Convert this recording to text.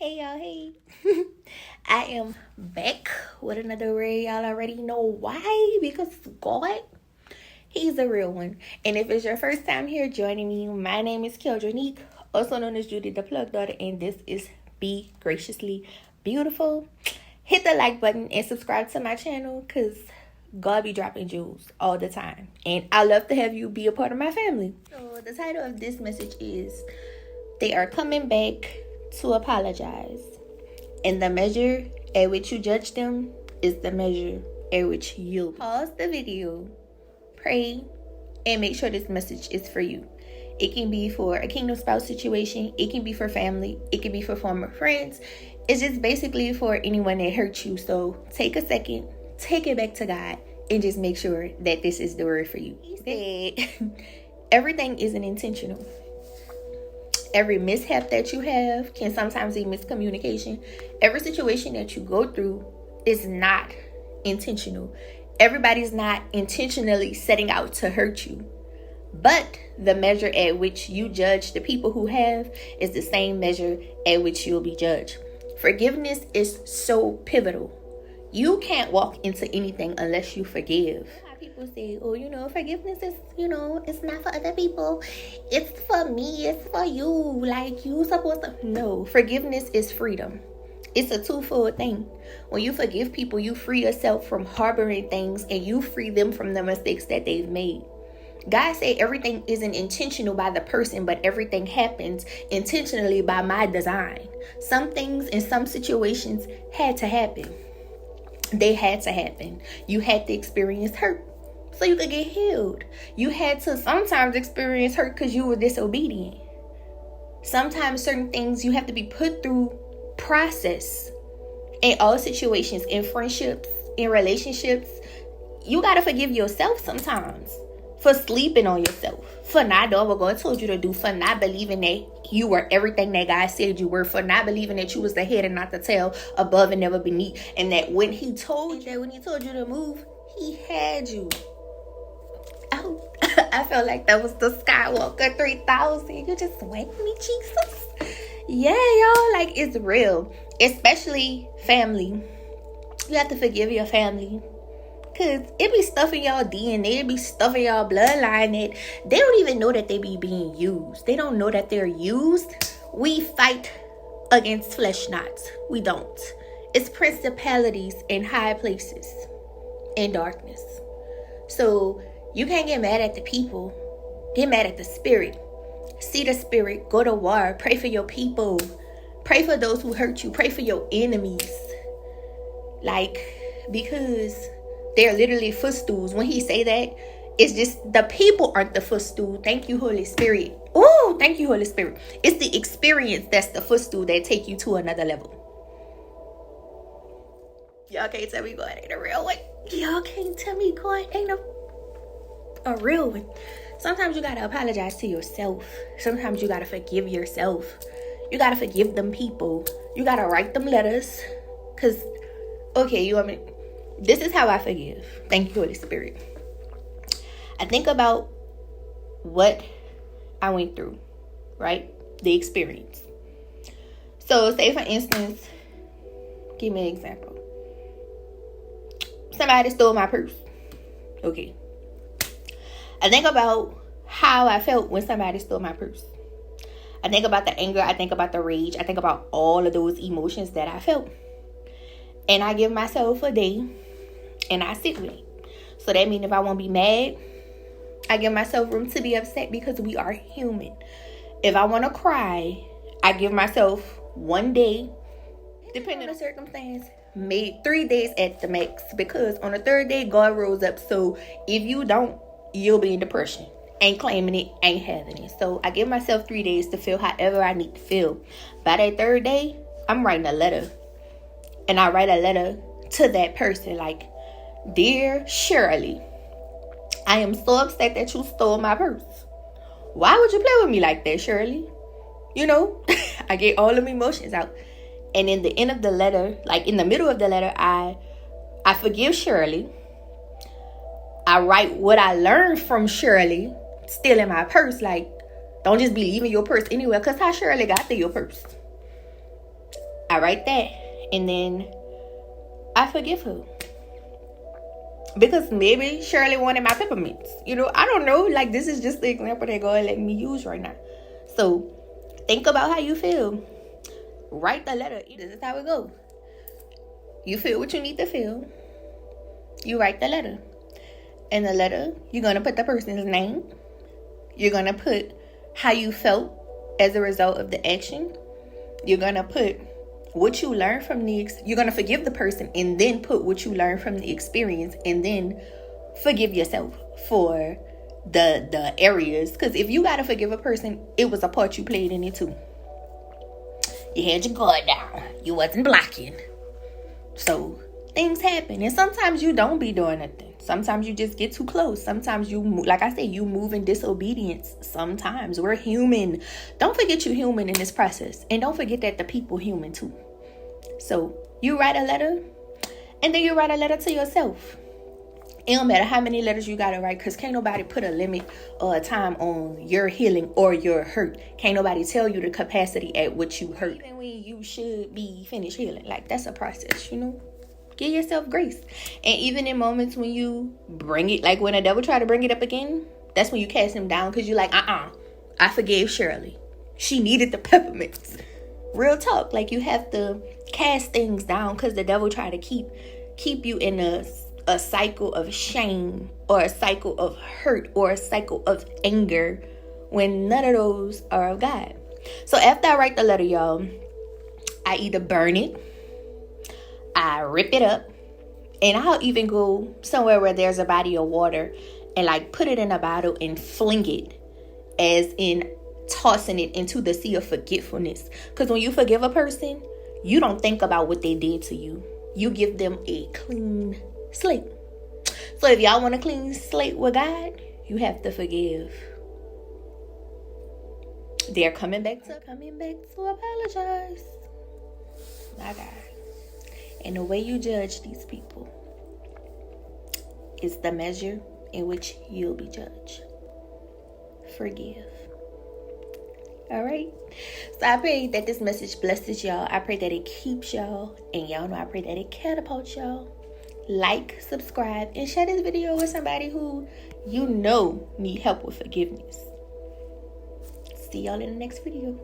Hey y'all, hey. I am back with another raid. Y'all already know why. Because God, He's a real one. And if it's your first time here joining me, my name is Keldronique, also known as Judy the Plug Daughter, and this is Be Graciously Beautiful. Hit the like button and subscribe to my channel because God be dropping jewels all the time. And I love to have you be a part of my family. So the title of this message is They Are Coming Back to Apologize. And the measure at which you judge them is the measure at which you pause the video, pray, and make sure this message is for you. It can be for a kingdom spouse situation. It can be for family. It can be for former friends. It's just basically for anyone that hurt you. So take a second, take it back to God, and just make sure that this is the word for you. He said, everything isn't intentional. Every mishap that you have can sometimes be miscommunication. Every situation that you go through is not intentional. Everybody's not intentionally setting out to hurt you. But the measure at which you judge the people who have is the same measure at which you'll be judged. Forgiveness is so pivotal. You can't walk into anything unless you forgive. People say, forgiveness is, it's not for other people. It's for me. It's for you. Like, you supposed to. No, forgiveness is freedom. It's a twofold thing. When you forgive people, you free yourself from harboring things and you free them from the mistakes that they've made. God said everything isn't intentional by the person, but everything happens intentionally by my design. Some things in some situations had to happen. They had to happen. You had to experience hurt so you could get healed. You had to sometimes experience hurt because you were disobedient. Sometimes certain things you have to be put through process. In all situations, in friendships, in relationships, you got to forgive yourself sometimes for sleeping on yourself, for not doing what God told you to do, for not believing that you were everything that God said you were, for not believing that you was the head and not the tail, above and never beneath, and that when He told you to move, He had you. Oh, I felt like that was the Skywalker 3000. You just went me, Jesus. Yeah, y'all, like, it's real, especially family. You have to forgive your family. Cause it be stuff in y'all DNA, it be stuff in y'all bloodline that they don't even know that they be being used. They don't know that they're used. We fight against flesh knots. We don't. It's principalities in high places in darkness. So you can't get mad at the people. Get mad at the spirit. See the spirit. Go to war. Pray for your people. Pray for those who hurt you. Pray for your enemies. Because they're literally footstools. When He say that, it's just the people aren't the footstool. Thank you, Holy Spirit. Oh, thank you, Holy Spirit. It's the experience that's the footstool that take you to another level. Y'all can't tell me God ain't a real one. Y'all can't tell me God ain't a real one. Sometimes you gotta apologize to yourself. Sometimes you gotta forgive yourself. You gotta forgive them people. You gotta write them letters. This is how I forgive. Thank you, Holy Spirit. I think about what I went through, right? The experience. So, say for instance, give me an example. Somebody stole my purse. Okay. I think about how I felt when somebody stole my purse. I think about the anger. I think about the rage. I think about all of those emotions that I felt. And I give myself a day. And I sit with it. So that means if I want to be mad, I give myself room to be upset because we are human. If I want to cry, I give myself one day, depending on the circumstance, maybe 3 days at the max. Because on the third day, God rose up. So if you don't, you'll be in depression. Ain't claiming it, ain't having it. So I give myself 3 days to feel however I need to feel. By that third day, I'm writing a letter. And I write a letter to that person like, Dear Shirley, I am so upset that you stole my purse. Why would you play with me like that, Shirley? I get all of my emotions out. And in the end of the letter, like in the middle of the letter, I forgive Shirley. I write what I learned from Shirley stealing my purse. Like, don't just be leaving your purse anywhere. Because how Shirley got to your purse? I write that, and then I forgive her. Because maybe Shirley wanted my peppermints. I don't know. Like, this is just the example that God let me use right now. So, think about how you feel. Write the letter. This is how it goes. You feel what you need to feel. You write the letter. In the letter, you're going to put the person's name. You're going to put how you felt as a result of the action. You're going to put what you learned from you're going to forgive the person, and then put what you learned from the experience, and then forgive yourself for the areas. Because if you got to forgive a person, it was a part you played in it too. You had your guard down. You wasn't blocking. So things happen, and sometimes you don't be doing nothing. Sometimes you just get too close. Sometimes you, like I said, you move in disobedience. Sometimes we're human. Don't forget you're human in this process. And don't forget that the people human too. So you write a letter, and then you write a letter to yourself. It don't matter how many letters you got to write, because can't nobody put a limit or a time on your healing or your hurt. Can't nobody tell you the capacity at which you hurt. Even when you should be finished healing. Like, that's a process, Give yourself grace. And even in moments when you bring it, like when a devil try to bring it up again, that's when you cast him down, because you're like, I forgave Shirley. She needed the peppermints. Real talk. Like, you have to cast things down, because the devil try to keep you in a cycle of shame, or a cycle of hurt, or a cycle of anger, when none of those are of God. So after I write the letter, y'all, I either burn it, I rip it up, and I'll even go somewhere where there's a body of water and like put it in a bottle and fling it, as in tossing it into the sea of forgetfulness. Because when you forgive a person, you don't think about what they did to you. You give them a clean slate. So if y'all want a clean slate with God, you have to forgive. They're coming back to apologize. My God. And the way you judge these people is the measure in which you'll be judged. Forgive. All right. So I pray that this message blesses y'all. I pray that it keeps y'all. And y'all know I pray that it catapults y'all. Like, subscribe, and share this video with somebody who need help with forgiveness. See y'all in the next video.